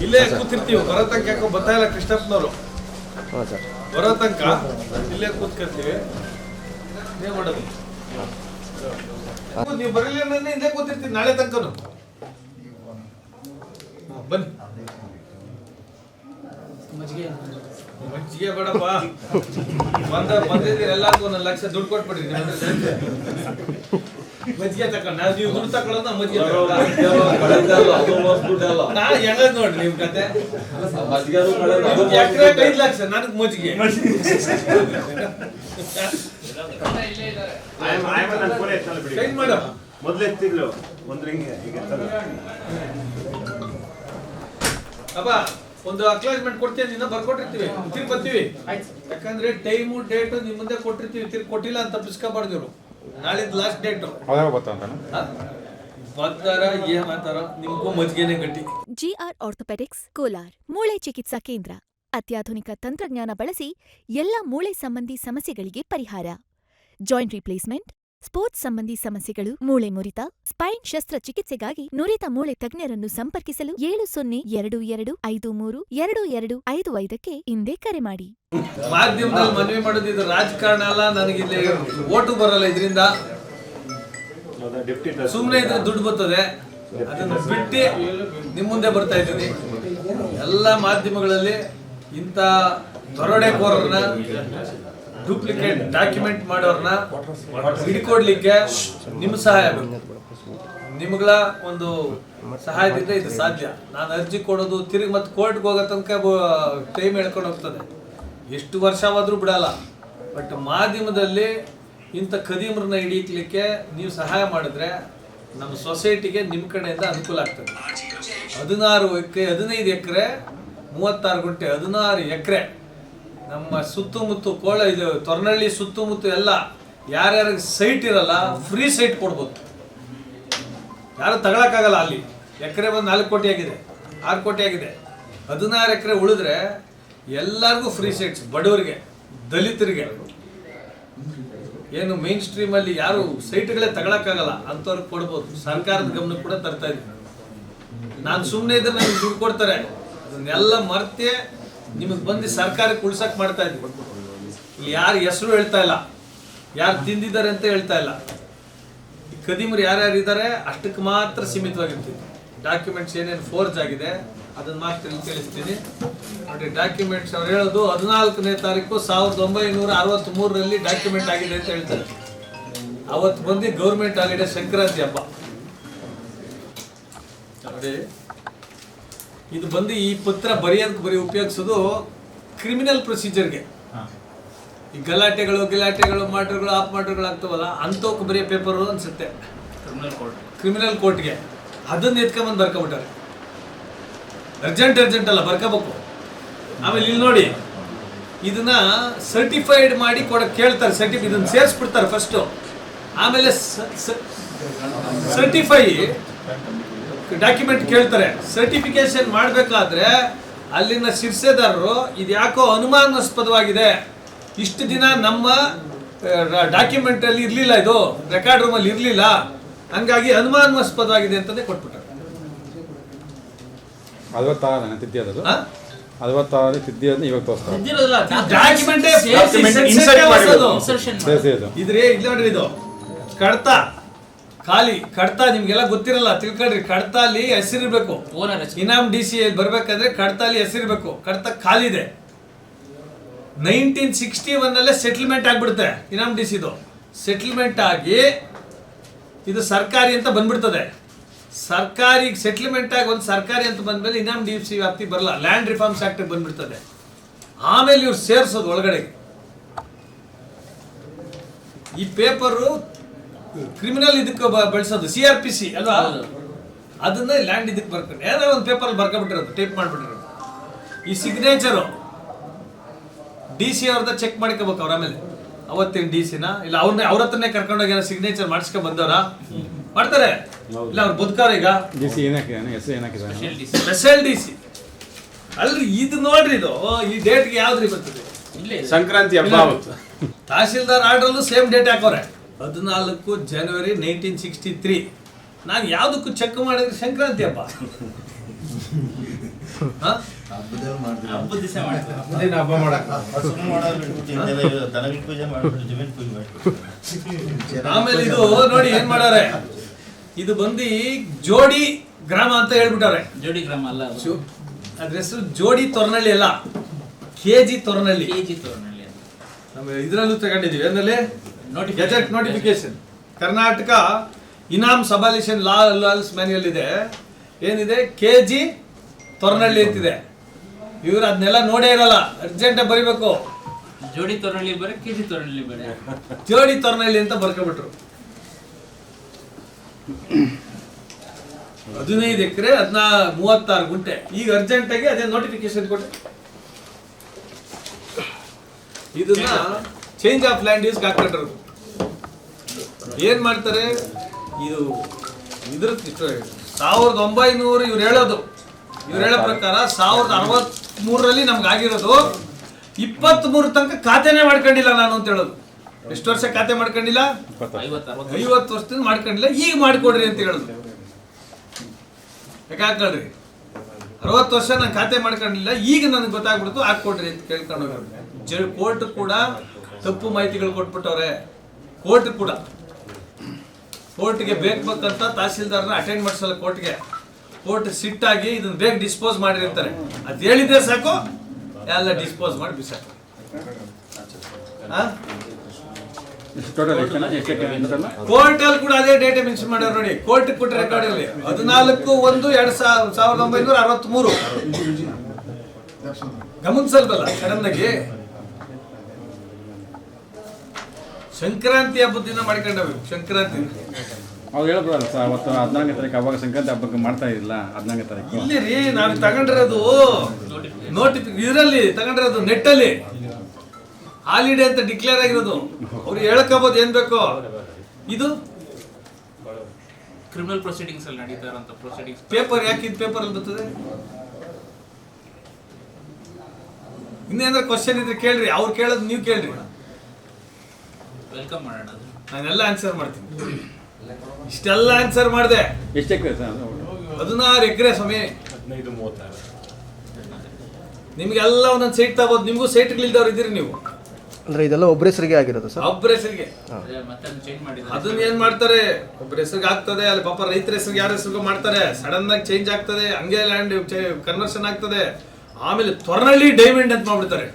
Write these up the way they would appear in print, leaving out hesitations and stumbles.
ಇಲ್ಲೇ ಕೂತಿರ್ತೀವಿ, ಬರೋ ತನಕ ಯಾಕೋ ಬರ್ತಾ ಇಲ್ಲ ಕೃಷ್ಣಪ್ಪನವರು. ಬರೋ ತನಕ ಇಲ್ಲೇ ಕೂತ್ಕೊಳ್ತೀವಿ. ಏನ್ ಮಾಡೋದು, ನೀವು ಬರಲಿಲ್ಲ ಅಂದ್ರೆ ಇಲ್ಲೇ ಕೂತಿರ್ತೀವಿ ನಾಳೆ ತನಕನು. ಬನ್ನಿ, ಮಜ್ಜಿಗೆ ಬೇಡಪ್ಪ, ಬಂದಿದ್ದೀರಿ ಎಲ್ಲಾರ್ಗು 1 ಲಕ್ಷ ದುಡ್ಡು ಕೊಟ್ಬಿಡ್ರಿ. ಮಜ್ಜಿಗೆ ತಕೊಂಡ್ ನೀವು ದುಡ್ಡು ತಕೊಳ್ಳೋದು ಮಜ್ಜಿಗೆ ಹೆಂಗದ್ ನೋಡ್ರಿ ನಿಮ್ ಕತೆ. ಎಕರೆ 5 ಲಕ್ಷ, ನನಗ್ ಮಜ್ಜಿಗೆ. ಅಪ್ಪ ಒಂದು ಅಕ್ಲಾಜ್ಮೆಂಟ್ ಕೊಡ್ತೀವಿ, ನಿನ್ನ ಬರ್ಕೊಟ್ಟಿರ್ತೀವಿ, ತಿರ್ಗಿ ಬರ್ತೀವಿ. ಯಾಕಂದ್ರೆ ಟೈಮು ಡೇಟು ನಿಮ್ ಮುಂದೆ ಕೊಟ್ಟಿರ್ತೀವಿ, ತಿರ್ಗಿ ಕೊಟ್ಟಿಲ್ಲ ಅಂತ ತಪ್ಪಿಸ್ಕೊಬಾರ್ದು. ನಾಳಿದ್ದು ಲಾಸ್ಟ್ ಡೇಟು ಬರ್ತಾರ, ಏನ್ ಮಾಡ್ತಾರ, ನಿಮ್ಗೂ ಮಜ್ಜಿಗೆನೆ ಗಟ್ಟಿ. ಜಿಆರ್ ಆರ್ಥೋಪೆಡಿಕ್ಸ್ ಕೋಲಾರ್ ಮೂಳೆ ಚಿಕಿತ್ಸಾ ಕೇಂದ್ರ. ಅತ್ಯಾಧುನಿಕ ತಂತ್ರಜ್ಞಾನ ಬಳಸಿ ಎಲ್ಲ ಮೂಳೆ ಸಂಬಂಧಿ ಸಮಸ್ಯೆಗಳಿಗೆ ಪರಿಹಾರ. ಜಾಯಿಂಟ್ ರಿಪ್ಲೇಸ್ಮೆಂಟ್, ಸ್ಪೋರ್ಟ್ಸ್ ಸಂಬಂಧಿ ಸಮಸ್ಯೆಗಳು, ಮೂಳೆ ಮುರಿತ, ಸ್ಪೈನ್ ಶಸ್ತ್ರಚಿಕಿತ್ಸೆಗಾಗಿ ನುರಿತ ಮೂಳೆ ತಜ್ಞರನ್ನು ಸಂಪರ್ಕಿಸಲು 7022532255ಕ್ಕೆ ಹಿಂದೆ ಕರೆ ಮಾಡಿ. ಮಾಧ್ಯಮದಲ್ಲಿ ಮನವಿ ಮಾಡೋದು ಇದು ರಾಜಕಾರಣ ಅಲ್ಲ. ನನಗಿಲ್ಲಿ ಓಟು ಬರಲ್ಲ, ಇದರಿಂದ ಸುಮ್ಮನೆ ಇದ್ರೆ ದುಡ್ಡು ಬರ್ತದೆ. ಅದನ್ನು ಬಿಟ್ಟು ನಿಮ್ಮ ಮುಂದೆ ಬರ್ತಾ ಇದ್ದೀನಿ. ಎಲ್ಲ ಮಾಧ್ಯಮಗಳಲ್ಲಿ ಇಂಥ ದರೋಡೆಕೋರರನ್ನ, ಡೂಪ್ಲಿಕೇಟ್ ಡಾಕ್ಯುಮೆಂಟ್ ಮಾಡೋರ್ನ ಹಿಡ್ಕೊಡ್ಲಿಕ್ಕೆ ನಿಮ್ಮ ಸಹಾಯ ಬೇಕು. ನಿಮ್ಗಳ ಒಂದು ಸಹಾಯದಿಂದ ಇದು ಸಾಧ್ಯ. ನಾನು ಅರ್ಜಿ ಕೊಡೋದು ತಿರುಗಿ ಮತ್ತೆ ಕೋರ್ಟ್ಗೆ ಹೋಗೋ ತನಕ ಟೈಮ್ ಹೇಳ್ಕೊಂಡು ಹೋಗ್ತದೆ. ಎಷ್ಟು ವರ್ಷವಾದರೂ ಬಿಡಲ್ಲ. ಬಟ್ ಮಾಧ್ಯಮದಲ್ಲಿ ಇಂಥ ಖದೀಮರನ್ನ ಹಿಡಿಯಲಿಕ್ಕೆ ನೀವು ಸಹಾಯ ಮಾಡಿದ್ರೆ ನಮ್ಮ ಸೊಸೈಟಿಗೆ ನಿಮ್ಮ ಕಡೆಯಿಂದ ಅನುಕೂಲ ಆಗ್ತದೆ. 16 ಎಕರೆ, 15 ಎಕರೆ, 36 ಗುಂಟೆ, 16 ಎಕರೆ ನಮ್ಮ ಸುತ್ತಮುತ್ತ ಇದು ತೊರನಹಳ್ಳಿ ಸುತ್ತಮುತ್ತ ಎಲ್ಲ ಯಾರ್ಯಾರಿಗೆ ಸೈಟ್ ಇರಲ್ಲ, ಫ್ರೀ ಸೈಟ್ ಕೊಡ್ಬೋದು. ಯಾರು ತಗೊಳಕ್ಕಾಗಲ್ಲ. ಅಲ್ಲಿ ಎಕರೆ ಬಂದು 4 ಕೋಟಿ ಆಗಿದೆ, 6 ಕೋಟಿ ಆಗಿದೆ. 16 ಎಕರೆ ಉಳಿದ್ರೆ ಎಲ್ಲರಿಗೂ ಫ್ರೀ ಸೈಟ್ಸ್. ಬಡವರಿಗೆ, ದಲಿತರಿಗೆ, ಏನು ಮೇನ್ ಸ್ಟ್ರೀಮಲ್ಲಿ ಯಾರು ಸೈಟ್ಗಳೇ ತಗೊಳಕ್ಕಾಗಲ್ಲ ಅಂಥವ್ರಿಗೆ ಕೊಡ್ಬೋದು. ಸರ್ಕಾರದ ಗಮನಕ್ಕೆ ಕೂಡ ತರ್ತಾ ಇದ್ದೀನಿ. ನಾನು ಸುಮ್ಮನೆ ಇದ್ರೆ ನನಗೆ ದುಡ್ಡು ಕೊಡ್ತಾರೆ, ಅದನ್ನೆಲ್ಲ ಮರ್ತೆ ನಿಮಗೆ ಬಂದು ಸರ್ಕಾರಕ್ಕೆ ಉಳ್ಸಕ್ಕೆ ಮಾಡ್ತಾ ಇದ್ವಿ. ಇಲ್ಲಿ ಯಾರು ಹೆಸರು ಹೇಳ್ತಾ ಇಲ್ಲ, ಯಾರು ತಿಂದಿದ್ದಾರೆ ಅಂತ ಹೇಳ್ತಾ ಇಲ್ಲ. ಈ ಖದೀಮರು ಯಾರ್ಯಾರು ಇದ್ದಾರೆ ಅಷ್ಟಕ್ಕೆ ಮಾತ್ರ ಸೀಮಿತವಾಗಿರ್ತೀವಿ. ಡಾಕ್ಯುಮೆಂಟ್ಸ್ ಏನೇನು ಫೋರ್ಜ್ ಆಗಿದೆ ಅದನ್ನು ಮಾತ್ರ ಇಲ್ಲಿ ತಿಳಿಸ್ತೀನಿ ನೋಡಿ. ಡಾಕ್ಯುಮೆಂಟ್ಸ್ ಅವ್ರು ಹೇಳೋದು 14ನೇ ತಾರೀಕು 1963ರಲ್ಲಿ ಡಾಕ್ಯುಮೆಂಟ್ ಆಗಿದೆ ಅಂತ ಹೇಳ್ತಾರೆ. ಅವತ್ತು ಬಂದು ಗೌರ್ಮೆಂಟ್ ಹಾಲಿಡೇ ಸಂಕ್ರಾಂತಿ ಹಬ್ಬ ನೋಡಿ. ಇದು ಬಂದು ಈ ಪತ್ರ ಬರೀ ಉಪಯೋಗಿಸೋದು ಕ್ರಿಮಿನಲ್ ಪ್ರೊಸೀಜರ್ಗೆ. ಈ ಗಲಾಟೆಗಳು ಮರ್ಡರ್ಗಳು ಆಫ್ ಮರ್ಡರ್ಗಳು ಆಗ್ತಾವಲ್ಲ ಅಂಥವಕ್ಕೆ ಬರೆಯೋ ಪೇಪರು ಅನ್ಸುತ್ತೆ ಕ್ರಿಮಿನಲ್ ಕೋರ್ಟ್ಗೆ. ಅದನ್ನ ಎತ್ಕೊಂಬಂದು ಬರ್ಕೊಬಿಟ್ಟಾರೆ. ಅರ್ಜೆಂಟ್ ಅಲ್ಲ, ಬರ್ಕೋಬೇಕು. ಆಮೇಲೆ ಇಲ್ಲಿ ನೋಡಿ, ಇದನ್ನ ಸರ್ಟಿಫೈಡ್ ಮಾಡಿ ಕೇಳ್ತಾರೆ. ಇದನ್ನ ಸೇರಿಸ್ಬಿಡ್ತಾರೆ ಫಸ್ಟು. ಆಮೇಲೆ ಸರ್ಟಿಫೈ ಡಾಕ್ಯುಮೆಂಟ್ ಕೇಳ್ತಾರೆ. ಸರ್ಟಿಫಿಕೇಶನ್ ಮಾಡಬೇಕಾದ್ರೆ ಅಲ್ಲಿನ ಶಿರ್ಸೆದಾರರು ಇದು ಯಾಕೋ ಅನುಮಾನಾಸ್ಪದವಾಗಿದೆ, ಇಷ್ಟು ದಿನ ನಮ್ಮ ಡಾಕ್ಯುಮೆಂಟಲ್ಲಿ ಇರಲಿಲ್ಲ, ಇದು ರೆಕಾರ್ಡ್ ರೂಮಲ್ಲಿ ಇರಲಿಲ್ಲ, ಹಂಗಾಗಿ ಅನುಮಾನಾಸ್ಪದವಾಗಿದೆ ಅಂತಲೇ ಕೊಟ್ಬಿಟ್ಟಾರೆ. 66 ತಿದ್ದಿರೋದು, 66 ತಿದ್ದಿರೋದು ಇವಾಗ ತೋರಿಸ್ತಾರೆ. ಇದ್ರಿ ಇಲ್ಲಿ ನೋಡ್ರಿ, ಇದು ಕಡ್ತಾ ಖಾಲಿ ಕಡ್ತಾ ನಿಮ್ಗೆಲ್ಲ ಗೊತ್ತಿರಲ್ಲ, ತಿಳ್ಕೊಳ್ರಿ. ಕಡ್ತಾಲಿ ಹೆಸರಿರ್ಬೇಕು. ಇನಾಮ್ DC ಬರ್ಬೇಕಾದ್ರೆ ಕಡ್ತಾಲಿ ಹೆಸರಿರ್ಬೇಕು. ಕಡ್ತಾ ಖಾಲಿ ಇದೆ. 1961 ಸೆಟಲ್ಮೆಂಟ್ ಆಗ್ಬಿಡುತ್ತೆ. ಇನಾಮ್ DCದು ಸೆಟಲ್ಮೆಂಟ್ ಆಗಿ ಇದು ಸರ್ಕಾರಿ ಅಂತ ಬಂದ್ಬಿಡ್ತದೆ. ಸರ್ಕಾರಿ ಸೆಟಲ್ಮೆಂಟ್ ಆಗಿ ಒಂದು ಸರ್ಕಾರಿ ಅಂತ ಬಂದ್ಮೇಲೆ ಇನಾಮ್ DC ವ್ಯಾಪ್ತಿ ಬರಲ್ಲ, ಲ್ಯಾಂಡ್ ರಿಫಾರ್ಮ್ಸ್ ಆಕ್ಟ್ ಬಂದ್ಬಿಡ್ತದೆ. ಆಮೇಲೆ ಇವ್ರು ಸೇರಿಸೋದು ಒಳಗಡೆ. ಈ ಪೇಪರು ಕ್ರಿಮಿನಲ್ ಇದಕ್ಕೆ ಬಳಸೋದು, CRPC ಅಲ್ವಾ, ಅದನ್ನ ಲ್ಯಾಂಡ್ ಇದಕ್ಕೆ ಬರ್ಕೊಂಡು ಏನೋ ಒಂದು ಪೇಪರ್ ಬರ್ಕೊಬಿಟ್ಟಿರೋದು, ಟೈಪ್ ಮಾಡಿಬಿಟ್ಟಿರೋದು. ಈ ಸಿಗ್ನೇಚರು DC ಅವ್ರದ ಚೆಕ್ ಮಾಡ್ಕೋಬೇಕು ಅವ್ರ. ಆಮೇಲೆ ಅವತ್ತಿನ DCನ ಇಲ್ಲ ಅವ್ರ ಹತ್ರನೇ ಕರ್ಕೊಂಡೋಗಿ ಏನೋ ಸಿಗ್ನೇಚರ್ ಮಾಡಿಸ್ಕೊಂಡ್ ಬಂದವರ ಮಾಡ್ತಾರೆ. ಇಲ್ಲ ಅವ್ರು ಬದುಕಾರ ಈಗ ಸ್ಪೆಷಲ್ DC ಅಲ್ರಿ. ಇದು ನೋಡ್ರಿ, ಇದು ಈ ಡೇಟ್ಗೆ ಯಾವ್ದ್ರಿ ಬರ್ತದೆ? ಸಂಕ್ರಾಂತಿ ಹಬ್ಬ. ತಹಶೀಲ್ದಾರ್ ಆರ್ಡರ್ಲು ಸೇಮ್ ಡೇಟ್ ಹಾಕೋರೆ, 14 ಜನವರಿ 1963. ನಾನು ಯಾವುದಕ್ಕೂ ಚೆಕ್ ಮಾಡಿದ್ರೆ ಸಂಕ್ರಾಂತಿ ಹಬ್ಬ. ಹಬ್ಬದ ದಿವಸ ಮಾಡ್ತಾರೆ. ಹಬ್ಬ ಮಾಡಕ್ಕೆ ಆಮೇಲೆ ಇದು ನೋಡಿ ಏನ್ ಮಾಡಾರೆ, ಇದು ಬಂದು ಜೋಡಿ ಗ್ರಾಮ ಅಂತ ಹೇಳ್ಬಿಟ್ಟಾರೆ. ಜೋಡಿ ಗ್ರಾಮ ಅಲ್ಲ, ಅದ್ರ ಹೆಸರು ಜೋಡಿ ತೊರನಳ್ಳಿ ಅಲ್ಲ, ಕೆಜಿ ತೊರನಳ್ಳಿ. ಕೆಜಿ ತೋರಣಹಳ್ಳಿ ಅಂತ. ನಮ್ಮ ಇದರಲ್ಲೂ ತಗೊಂಡಿದೀವಿ ಏನಲ್ಲಿ ಗೆಜೆಟ್ ನೋಟಿಫಿಕೇಶನ್. ಕರ್ನಾಟಕ ಇನಾಮ್ ಸಬಾಲಿಷನ್ ಲಾಸ್ ಮ್ಯಾನ್ಯಲ್ ಇದೆ, ಏನಿದೆ ಕೆಜಿ ತೊರನಳ್ಳಿ ಅಂತಿದೆ. ಇವ್ರು ಅದನ್ನೆಲ್ಲ ನೋಡೇ ಇರಲ್ಲ, ಅರ್ಜೆಂಟಾಗಿ ಬರಿಬೇಕು. ಜೋಡಿ ತೋರಣಹಳ್ಳಿ ಬೇರೆ, ಕೆಜಿ ತೋರಣಹಳ್ಳಿ ಬೇರೆ. ಜೋಡಿ ತೊರನಳ್ಳಿ ಅಂತ ಬರ್ಕೊಬಿಟ್ರು. 15 ಎಕರೆ 36 ಗುಂಟೆ. ಈಗ ಅರ್ಜೆಂಟಾಗಿ ಅದೇ ನೋಟಿಫಿಕೇಶನ್ ಕೊಟ್ಟೆ. ಇದನ್ನ ಚೇಂಜ್ ಆಫ್ ಲ್ಯಾಂಡ್ ಯೂಸ್ ಹಾಕೊಂಡಿರೋದು. ಏನ್ ಮಾಡ್ತಾರೆ, ಇದು ಇದ್ರ 1900 ಇವ್ರು ಹೇಳೋ ಪ್ರಕಾರ 1063ರಲ್ಲಿ ನಮ್ಗೆ ಆಗಿರೋದು. 23 ತನಕ ಖಾತೆನೇ ಮಾಡ್ಕೊಂಡಿಲ್ಲ ನಾನು ಅಂತ ಹೇಳೋದು. ಎಷ್ಟು ವರ್ಷ ಖಾತೆ ಮಾಡ್ಕೊಂಡಿಲ್ಲ? 50 ವರ್ಷದಿಂದ ಮಾಡ್ಕೊಂಡಿಲ್ಲ. ಈಗ ಮಾಡ್ಕೊಡ್ರಿ ಅಂತ ಹೇಳೋದು. ಯಾಕೆ ಹಾಕೊಳ್ರಿ, 60 ವರ್ಷ ನಾನು ಖಾತೆ ಮಾಡ್ಕೊಂಡಿಲ್ಲ, ಈಗ ನನಗೆ ಗೊತ್ತಾಗ್ಬಿಡ್ತು, ಹಾಕೊಡ್ರಿ ಅಂತ ಕೇಳ್ಕೊಂಡು ಹೋಗೋದು. ಕೋರ್ಟ್ ಕೂಡ ತಪ್ಪು ಮಾಹಿತಿಗಳು ಕೊಟ್ಬಿಟ್ಟವ್ರೆ. ಕೋರ್ಟ್ಗೆ ಬೇಕಂತ ತಹಸೀಲ್ದಾರ್ನ ಅಟೆಂಡ್ ಮಾಡಿಸಲ್ಲ. ಕೋರ್ಟ್ ಸಿಟ್ಟಾಗಿ ಇದನ್ನ ಬೇಗ ಡಿಸ್ಪೋಸ್ ಮಾಡಿರ್ತಾರೆ. ಅದು ಹೇಳಿದ್ರೆ ಸಾಕು, ಎಲ್ಲ ಡಿಸ್ಪೋಸ್ ಮಾಡಿ ಬಿಸಾಕ. ಕೋರ್ಟಲ್ಲಿ ಕೂಡ ಅದೇ ಡೇಟಾ ಮೆನ್ಷನ್ ಮಾಡ್ಯಾರ ನೋಡಿ. ಕೋರ್ಟ್ ಕೊಟ್ಟ ರೆಕಾರ್ಡ್ ಅಲ್ಲಿ 14/1/1963 ಗಮನಿಸಲ್ವಲ್ಲ ಸಡನ್ ಆಗಿ. ಸಂಕ್ರಾಂತಿ ಹಬ್ಬದ ದಿನ ಮಾಡ್ಕೊಂಡವು. ಸಂಕ್ರಾಂತಿ ಅವ್ರು ಹೇಳ್ಬೋದಲ್ಲ ಸರ್, ಅವತ್ತು 14ನೇ ತಾರೀಕು ಅವಾಗ ಸಂಕ್ರಾಂತಿ ಹಬ್ಬಕ್ಕೆ ಮಾಡ್ತಾ ಇರಲಿಲ್ಲ. 14ನೇ ತಾರೀಕು ಇಲ್ಲಿ ರೀ ನಾವು ತಗೊಂಡಿರೋದು ಇದರಲ್ಲಿ ತಗೊಂಡಿರೋದು ನೆಟ್ಟಲ್ಲಿ ಹಾಲಿಡೇ ಅಂತ ಡಿಕ್ಲೇರ್ ಆಗಿರೋದು. ಅವ್ರು ಹೇಳ್ಕೋಬಹುದು ಏನ್ ಬೇಕೋ. ಇದು ಕ್ರಿಮಿನಲ್ ಪ್ರೊಸೀಡಿಂಗ್ಸ್ ಅಲ್ಲಿ ನಡೀತಾ ಇರುವಂತ ಪ್ರೊಸೀಡಿಂಗ್ಸ್. ಪೇಪರ್ ಯಾಕೆ ಇದು ಪೇಪರ್ ಅಲ್ಲಿ ಬರ್ತದೆ? ಇನ್ನೇನಾದ್ರು ಕ್ವಶನ್ ಇದ್ರೆ ಕೇಳ್ರಿ, ಅವ್ರು ಕೇಳೋದು ನೀವು ಕೇಳ್ರಿ, ವೆಲ್ಕಮ್ ಮಾಡೋಣ. ನಾನೆಲ್ಲ ಆನ್ಸರ್ ಮಾಡ್ತೀನಿ. ಇಷ್ಟೆಲ್ಲ ಆನ್ಸರ್ ಮಾಡಿದೆ. ಎಷ್ಟು ಎಕರೆ ಸರ್? 16 ಎಕರೆ ಸ್ವಾಮಿ. 15-36 ನಿಮ್ಗೆಲ್ಲ ಒಂದೊಂದು ಸೈಟ್ ತಗೋದು. ನಿಮಗೂ ಸೈಟ್ಗಳಿಲ್ದವ್ರು ಇದ್ದೀರಿ ನೀವು. ಅಂದ್ರೆ ಇದೆಲ್ಲ ಒಬ್ಬರ ಹೆಸರಿಗೆ ಆಗಿರೋದು ಸರ್? ಒಬ್ಬರ ಹೆಸರಿಗೆ. ಮತ್ತೆ ಚೇಂಜ್ ಮಾಡಿದ್ರೆ ಅದನ್ನ ಏನ್ ಮಾಡ್ತಾರೆ, ಒಬ್ಬರ ಹೆಸರಿಗೆ ಆಗ್ತದೆ, ಅಲ್ಲಿ ಪಾಪ ರೈತರ ಹೆಸರಿಗೆ ಯಾರ ಹೆಸರಿಗೂ ಮಾಡ್ತಾರೆ. ಸಡನ್ ಆಗಿ ಚೇಂಜ್ ಆಗ್ತದೆ, ಹಂಗೆ ಲ್ಯಾಂಡ್ ಕನ್ವರ್ಷನ್ ಆಗ್ತದೆ. ಆಮೇಲೆ ತೊರನಳ್ಳಿ ಡೈಮಂಡ್ ಅಂತ ಮಾಡ್ಬಿಡ್ತಾರೆ.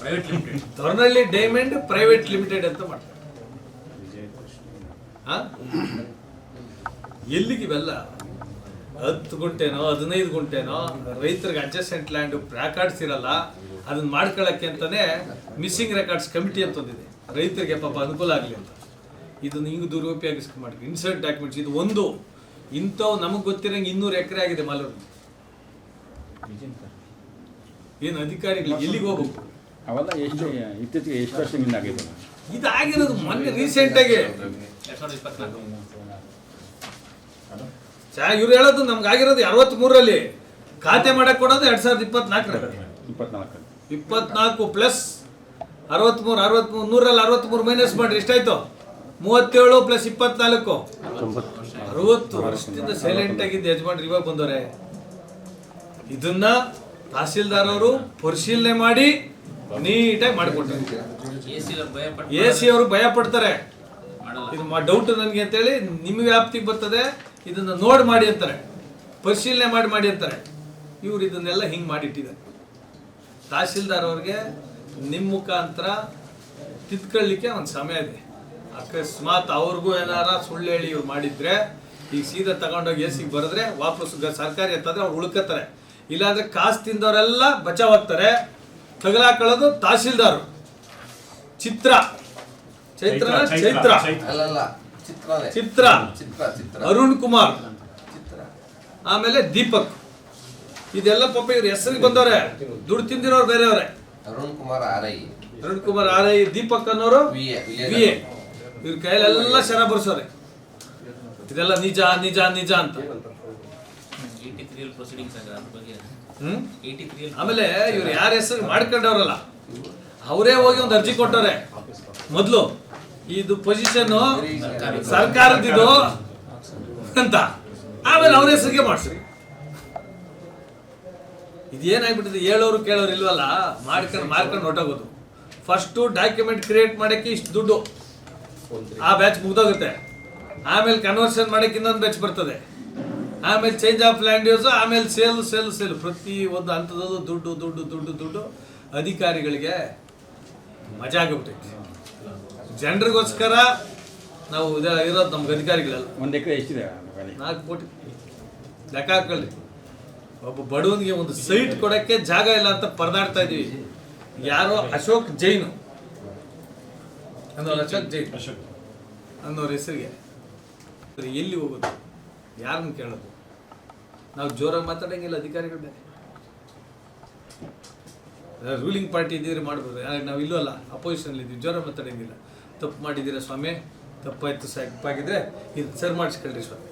Private limited, Toranalli diamond private limited ಅಂತ ಮಾಡ್ತಾರೆ. ಎಲ್ಲಿಗಿವೆಲ್ಲ 10 ಗುಂಟೆನೋ 15 ಗುಂಟೆನೋ ರೈತರಿಗೆ ಅಡ್ಜಸ್ಟೆಂಟ್ ಲ್ಯಾಂಡ್ ರೆಕಾರ್ಡ್ಸ್ ಇರಲ್ಲ. ಅದನ್ನ ಮಾಡ್ಕೊಳ್ಳೋಕ್ಕೆ ಅಂತಾನೆ ಮಿಸ್ಸಿಂಗ್ ರೆಕಾರ್ಡ್ಸ್ ಕಮಿಟಿ ಅಂತ ಒಂದಿದೆ, ರೈತರಿಗೆ ಪಾಪ ಅನುಕೂಲ ಆಗಲಿ ಅಂತ. ಇದನ್ನು ಹಿಂಗೆ ದುರುಪಯೋಗಿಸ್ಕೊಂಡು ಮಾಡಿ ಇನ್ಸರ್ಟ್ ಡಾಕ್ಯುಮೆಂಟ್ಸ್. ಇದು ಒಂದು ಇಂಥವು ನಮಗೆ ಗೊತ್ತಿರಂಗೆ 200 ಎಕರೆ ಆಗಿದೆ ಮಾಲೂರು. ಏನು ಅಧಿಕಾರಿಗಳು ಎಲ್ಲಿಗೆ ಹೋಗ್ಬೇಕು? ಅವೆಲ್ಲ ಎಷ್ಟು ಇತ್ತೀಚೆಗೆ ಎಷ್ಟು ವರ್ಷದಿಂದ ಆಗಿದೆ? ಇದಾಗಿರೋದು ಮೊನ್ನೆ ರೀಸೆಂಟ್ ಆಗಿ 2024. ಇವ್ರು ಹೇಳೋದು ನಮ್ಗೆ ಆಗಿರೋದು 63ರಲ್ಲಿ, ಖಾತೆ ಮಾಡಕ್ ಕೊಡೋದು 2024ರಲ್ಲಿ. 24 ಪ್ಲಸ್ 63 100ರಲ್ಲಿ 63 ಮೈನಸ್ ಮಾಡ್ರಿ ಎಷ್ಟಾಯ್ತು? 37 ಪ್ಲಸ್ 24 60 ವರ್ಷದಿಂದ ಸೈಲೆಂಟ್ ಆಗಿದ್ದ ಯಜಮಾನ್ರು ಇವಾಗ ಬಂದವ್ರೆ. ಇದನ್ನ ತಹಸೀಲ್ದಾರ್ ಅವರು ಪರಿಶೀಲನೆ ಮಾಡಿ ನೀಟಾಗಿ ಮಾಡಿಕೊಟ್ಟಾರೆ. AC ಅವರು ಭಯ ಪಡ್ತಾರೆ. ಇದು ಡೌಟ್ ನನಗೆ ಅಂತೇಳಿ ನಿಮ್ಮ ವ್ಯಾಪ್ತಿಗೆ ಬರ್ತದೆ, ಇದನ್ನ ನೋಡ್ ಮಾಡಿ ಅಂತಾರೆ, ಪರಿಶೀಲನೆ ಮಾಡಿ ಅಂತಾರೆ. ಇವ್ರು ಇದನ್ನೆಲ್ಲ ಹಿಂಗೆ ಮಾಡಿಟ್ಟಿದ್ದಾರೆ. ತಹಸೀಲ್ದಾರ್ ಅವ್ರಿಗೆ ನಿಮ್ಮ ಮುಖಾಂತರ ತಿದ್ಕೊಳ್ಳಿಕ್ಕೆ ಒಂದು ಸಮಯ ಇದೆ. ಅಕಸ್ಮಾತ್ ಅವ್ರಿಗೂ ಏನಾರ ಸುಳ್ಳು ಹೇಳಿ ಇವ್ರು ಮಾಡಿದ್ರೆ ಈಗ ಸೀದಾ ತಗೊಂಡೋಗಿ AC ಬರೆದ್ರೆ ವಾಪಸ್ ಸರ್ಕಾರಿ ಅಂತಂದ್ರೆ ಅವ್ರು ಉಳ್ಕತ್ತಾರೆ. ಇಲ್ಲಾಂದ್ರೆ ಕಾಸು ತಿಂದವರೆಲ್ಲ ಬಚಾವಾಗ್ತಾರೆ. ತಗಲಾಕೊಳ್ಳೋದು ತಹಸೀಲ್ದಾರ್. ಚಿತ್ರ ಅರುಣ್ ಕುಮಾರ್, ಆಮೇಲೆ ದೀಪಕ್. ಇದೆಲ್ಲ ಪಾಪ ಇವ್ರ ಹೆಸರಿಗೆ ಬಂದವ್ರೆ, ದುಡ್ಡು ತಿಂದಿರೋರು ಬೇರೆಯವ್ರೆ. ಅರುಣ್ ಕುಮಾರ್ RI, ದೀಪಕ್ ಅನ್ನೋರು VA. ಇವ್ರ ಕೈಲೆಲ್ಲ ಶರ ಬರ್ಸೋರೆ. ಇದೆಲ್ಲ ನಿಜ ನಿಜ ನಿಜ ಅಂತ. 83 ಪ್ರೊಸೀಡಿಂಗ್ಸ್ ಆಗ ಅದ್ರ ಬಗ್ಗೆ. ಆಮೇಲೆ ಇವ್ರು ಯಾರ ಹೆಸರು ಮಾಡ್ಕೊಂಡವ್ರಲ್ಲ ಅವರೇ ಹೋಗಿ ಒಂದು ಅರ್ಜಿ ಕೊಟ್ಟವ್ರೆ. ಮೊದಲು ಇದು ಪೊಸಿಷನ್ ಸರ್ಕಾರದಿದು, ಅಂತ, ಆಮೇಲೆ ಅವ್ರ ಹೆಸರಿಗೆ ಮಾಡಿಸ್ರಿ. ಇದೇನಾಗ್ಬಿಟ್ಟಿದೆ, ಹೇಳೋರು ಕೇಳೋರು ಇಲ್ವಲ್ಲ, ಮಾರ್ಕೊಂಡು ಹೊಟ್ಟೋಗೋದು. ಫಸ್ಟು ಡಾಕ್ಯುಮೆಂಟ್ ಕ್ರಿಯೇಟ್ ಮಾಡೋಕ್ಕೆ ಇಷ್ಟು ದುಡ್ಡು, ಆ ಬ್ಯಾಚ್ ಮುಗ್ದೋಗುತ್ತೆ. ಆಮೇಲೆ ಕನ್ವರ್ಷನ್ ಮಾಡೋಕ್ಕೆ ಇನ್ನೊಂದು ಬ್ಯಾಚ್ ಬರ್ತದೆ. ಆಮೇಲೆ ಚೇಂಜ್ ಆಫ್ ಲ್ಯಾಂಡ್ ಯೂಸು, ಆಮೇಲೆ ಸೇಲ್ ಪ್ರತಿ ಒಂದು ಹಂತದಲ್ಲೂ ದುಡ್ಡು ದುಡ್ಡು ದುಡ್ಡು ದುಡ್ಡು. ಅಧಿಕಾರಿಗಳಿಗೆ ಮಜಾ ಆಗಿಬಿಟ್ಟೈತಿ. ಜನರಿಗೋಸ್ಕರ ನಾವು ಇರೋದು ನಮ್ಗೆ ಅಧಿಕಾರಿಗಳಲ್ಲ. 1 ಎಕರೆ ಎಷ್ಟಿದೆ? 4 ಕೋಟಿ ಲೆಕ್ಕ ಹಾಕೊಳ್ಳಿ. ಒಬ್ಬ ಬಡವನಿಗೆ ಒಂದು ಸೈಟ್ ಕೊಡೋಕ್ಕೆ ಜಾಗ ಇಲ್ಲ ಅಂತ ಪರದಾಡ್ತಾ ಇದೀವಿ. ಯಾರೋ ಅಶೋಕ್ ಜೈನ್ ಅನ್ನೋರ ಹೆಸರಿಗೆ ಎಲ್ಲಿ ಹೋಗೋದು, ಯಾರನ್ನು ಕೇಳೋದು? ನಾವು ಜೋರಾಗಿ ಮಾತಾಡೋಂಗಿಲ್ಲ, ಅಧಿಕಾರಿಗಳು ಬೇರೆ. ರೂಲಿಂಗ್ ಪಾರ್ಟಿ ಇದ್ದಿದ್ರೆ ಮಾಡ್ಬೋದು, ನಾವು ಇಲ್ಲವಲ್ಲ, ಅಪೋಸಿಷನ್ ಇದ್ದೀವಿ, ಜೋರಾಗಿ ಮಾತಾಡೋಂಗಿಲ್ಲ. ತಪ್ಪು ಮಾಡಿದ್ದೀರಾ ಸ್ವಾಮಿ, ತಪ್ಪಾಯ್ತು, ತಪ್ಪಾಗಿದ್ರೆ ಇದು ಸರಿ ಮಾಡಿಸ್ಕೊಳ್ರಿ ಸ್ವಾಮಿ.